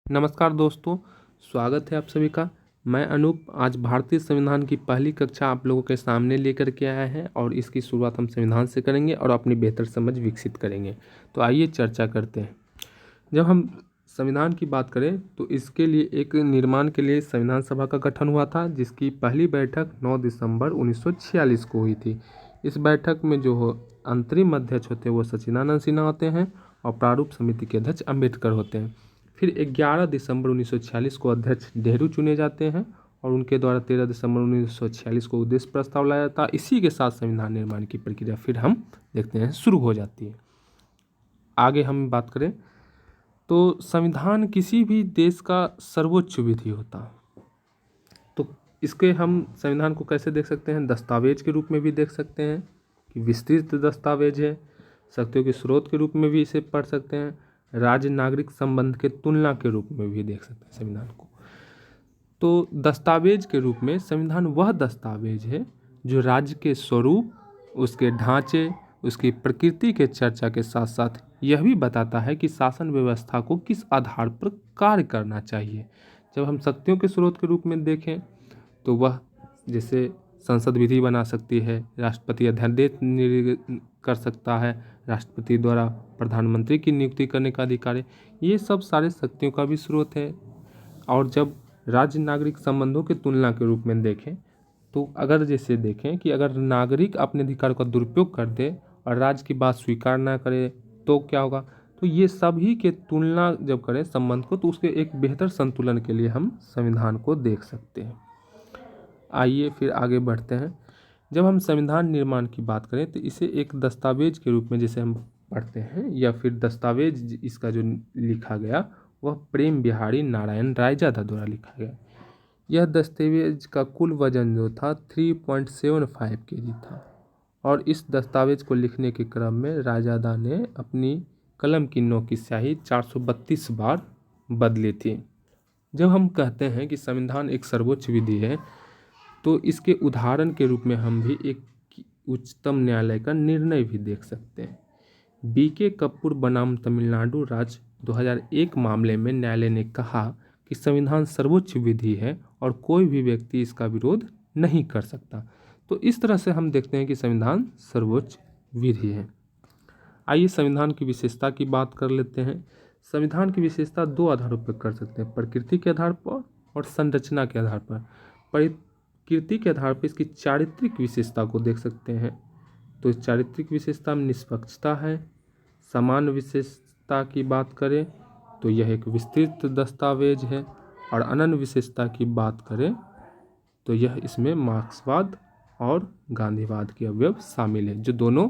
नमस्कार दोस्तों, स्वागत है आप सभी का। मैं अनूप आज भारतीय संविधान की पहली कक्षा आप लोगों के सामने लेकर के आया है और इसकी शुरुआत हम संविधान से करेंगे और अपनी बेहतर समझ विकसित करेंगे। तो आइए चर्चा करते हैं। जब हम संविधान की बात करें तो इसके लिए एक निर्माण के लिए संविधान सभा का गठन हुआ था, जिसकी पहली बैठक 9 दिसंबर 1946 को हुई थी। इस बैठक में जो अंतरिम अध्यक्ष होते हैं वो सच्चिदानंद सिन्हा होते हैं और प्रारूप समिति के अध्यक्ष अंबेडकर होते हैं। फिर 11 दिसंबर 1946 को अध्यक्ष नेहरू चुने जाते हैं और उनके द्वारा 13 दिसंबर 1946 को उद्देश्य प्रस्ताव लाया जाता है। इसी के साथ संविधान निर्माण की प्रक्रिया फिर हम देखते हैं शुरू हो जाती है। आगे हम बात करें तो संविधान किसी भी देश का सर्वोच्च विधि होता। तो इसके हम संविधान को कैसे देख सकते हैं? दस्तावेज के रूप में भी देख सकते हैं कि विस्तृत दस्तावेज है। शक्तियों के स्रोत के रूप में भी इसे पढ़ सकते हैं। राज्य नागरिक संबंध के तुलना के रूप में भी देख सकते हैं संविधान को। तो दस्तावेज के रूप में संविधान वह दस्तावेज है जो राज्य के स्वरूप, उसके ढांचे, उसकी प्रकृति के चर्चा के साथ साथ यह भी बताता है कि शासन व्यवस्था को किस आधार पर कार्य करना चाहिए। जब हम शक्तियों के स्रोत के रूप में देखें तो वह जैसे संसद विधि बना सकती है, राष्ट्रपति अध्यादेश कर सकता है, राष्ट्रपति द्वारा प्रधानमंत्री की नियुक्ति करने का अधिकार है। ये सब सारे शक्तियों का भी स्रोत है। और जब राज्य नागरिक संबंधों की तुलना के रूप में देखें तो अगर जैसे देखें कि अगर नागरिक अपने अधिकार का दुरुपयोग कर दे और राज्य की बात स्वीकार ना करे तो क्या होगा। तो ये सभी के तुलना जब करें संबंध को तो उसके एक बेहतर संतुलन के लिए हम संविधान को देख सकते हैं। आइए फिर आगे बढ़ते हैं। जब हम संविधान निर्माण की बात करें तो इसे एक दस्तावेज के रूप में जैसे हम पढ़ते हैं, या फिर दस्तावेज इसका जो लिखा गया वह प्रेम बिहारी नारायण रायजादा द्वारा लिखा गया। यह दस्तावेज का कुल वजन जो था 3.75 kg था और इस दस्तावेज को लिखने के क्रम में रायजादा ने अपनी कलम की नोक की स्याही 432 बार बदली थी। जब हम कहते हैं कि संविधान एक सर्वोच्च विधि है तो इसके उदाहरण के रूप में हम भी एक उच्चतम न्यायालय का निर्णय भी देख सकते हैं। BK कपूर बनाम तमिलनाडु राज्य 2001 मामले में न्यायालय ने कहा कि संविधान सर्वोच्च विधि है और कोई भी व्यक्ति इसका विरोध नहीं कर सकता। तो इस तरह से हम देखते हैं कि संविधान सर्वोच्च विधि है। आइए संविधान की विशेषता की बात कर लेते हैं। संविधान की विशेषता दो आधारों पर कर सकते हैं, प्रकृति के आधार पर और संरचना के आधार पर। प्रकृति के आधार पर इसकी चारित्रिक विशेषता को देख सकते हैं। तो चारित्रिक विशेषता में निष्पक्षता है। समान विशेषता की बात करें तो यह एक विस्तृत दस्तावेज है और अनन्य विशेषता की बात करें तो यह इसमें मार्क्सवाद और गांधीवाद के अवयव शामिल है, जो दोनों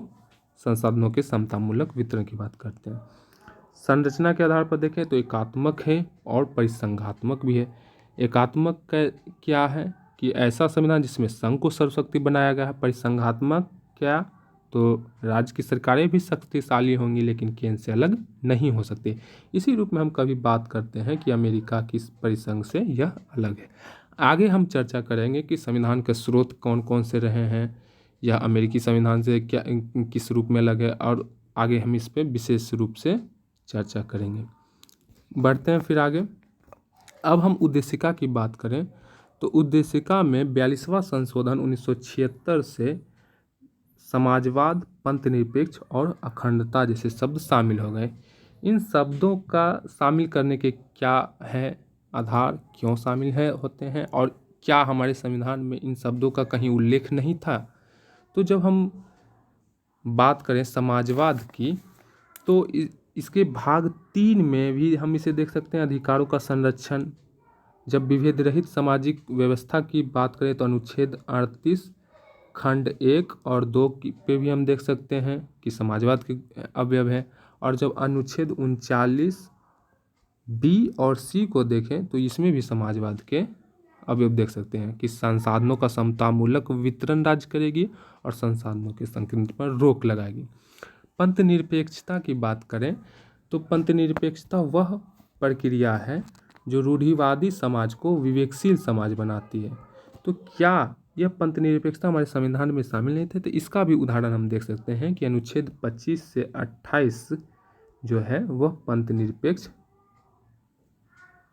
संसाधनों के समतामूलक वितरण की बात करते हैं। संरचना के आधार पर देखें तो एकात्मक है और परिसंघात्मक भी है। एकात्मक क्या है कि ऐसा संविधान जिसमें संघ को सर्वशक्ति बनाया गया है। परिसंघात्मक क्या, तो राज्य की सरकारें भी शक्तिशाली होंगी लेकिन केंद्र से अलग नहीं हो सकती। इसी रूप में हम कभी बात करते हैं कि अमेरिका की परिसंघ से यह अलग है। आगे हम चर्चा करेंगे कि संविधान के स्रोत कौन कौन से रहे हैं, यह अमेरिकी संविधान से क्या किस रूप में अलग है, और आगे हम इस पर विशेष रूप से चर्चा करेंगे। बढ़ते हैं फिर आगे। अब हम उद्देशिका की बात करें तो उद्देशिका में 42वां संशोधन 1976 से समाजवाद, पंथनिरपेक्ष और अखंडता जैसे शब्द शामिल हो गए। इन शब्दों का शामिल करने के क्या है आधार, क्यों शामिल है होते हैं, और क्या हमारे संविधान में इन शब्दों का कहीं उल्लेख नहीं था? तो जब हम बात करें समाजवाद की तो इसके भाग 3 में भी हम इसे देख सकते हैं, अधिकारों का संरक्षण। जब विभेद रहित सामाजिक व्यवस्था की बात करें तो अनुच्छेद 38 खंड 1 और 2 पे भी हम देख सकते हैं कि समाजवाद के अवयव है। और जब अनुच्छेद 39 B और C को देखें तो इसमें भी समाजवाद के अवयव देख सकते हैं कि संसाधनों का समतामूलक वितरण राज्य करेगी और संसाधनों के संकीर्ण पर रोक लगाएगी। पंथ निरपेक्षता की बात करें तो पंथ निरपेक्षता वह प्रक्रिया है जो रूढ़िवादी समाज को विवेकशील समाज बनाती है। तो क्या यह पंथ निरपेक्षता हमारे संविधान में शामिल नहीं थे? तो इसका भी उदाहरण हम देख सकते हैं कि अनुच्छेद 25 से 28 जो है वह पंथ निरपेक्ष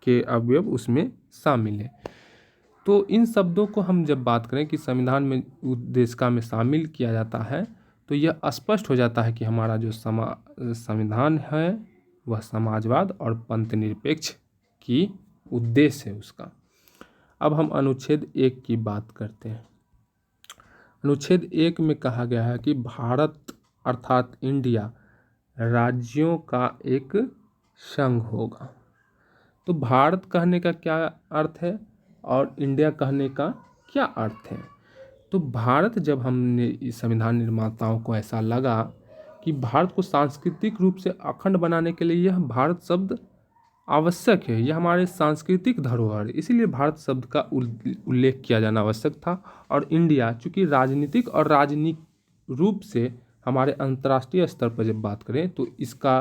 के अवयव उसमें शामिल है। तो इन शब्दों को हम जब बात करें कि संविधान में उद्देशिका में शामिल किया जाता है तो यह स्पष्ट हो जाता है कि हमारा जो संविधान है वह समाजवाद और पंथ निरपेक्ष की उद्देश्य है उसका। अब हम अनुच्छेद 1 की बात करते हैं। अनुच्छेद 1 में कहा गया है कि भारत अर्थात इंडिया राज्यों का एक संघ होगा। तो भारत कहने का क्या अर्थ है और इंडिया कहने का क्या अर्थ है? तो भारत, जब हमने इस संविधान निर्माताओं को ऐसा लगा कि भारत को सांस्कृतिक रूप से अखंड बनाने के लिए यह भारत शब्द आवश्यक है, यह हमारे सांस्कृतिक धरोहर, इसीलिए भारत शब्द का उल्लेख किया जाना आवश्यक था। और इंडिया चूँकि राजनीतिक और राजनीतिक रूप से हमारे अंतर्राष्ट्रीय स्तर पर जब बात करें तो इसका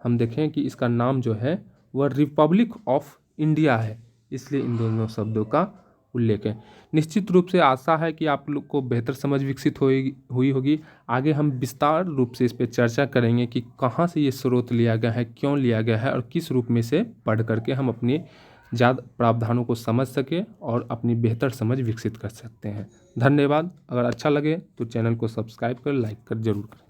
हम देखें कि इसका नाम जो है वह रिपब्लिक ऑफ इंडिया है, इसलिए इन दोनों शब्दों का उल्लेख है। निश्चित रूप से आशा है कि आप लोग को बेहतर समझ विकसित हुई होगी। आगे हम विस्तार रूप से इस पर चर्चा करेंगे कि कहाँ से ये स्रोत लिया गया है, क्यों लिया गया है और किस रूप में से पढ़ करके हम अपने ज़्यादा प्रावधानों को समझ सकें और अपनी बेहतर समझ विकसित कर सकते हैं। धन्यवाद। अगर अच्छा लगे तो चैनल को सब्सक्राइब कर लाइक कर जरूर करें।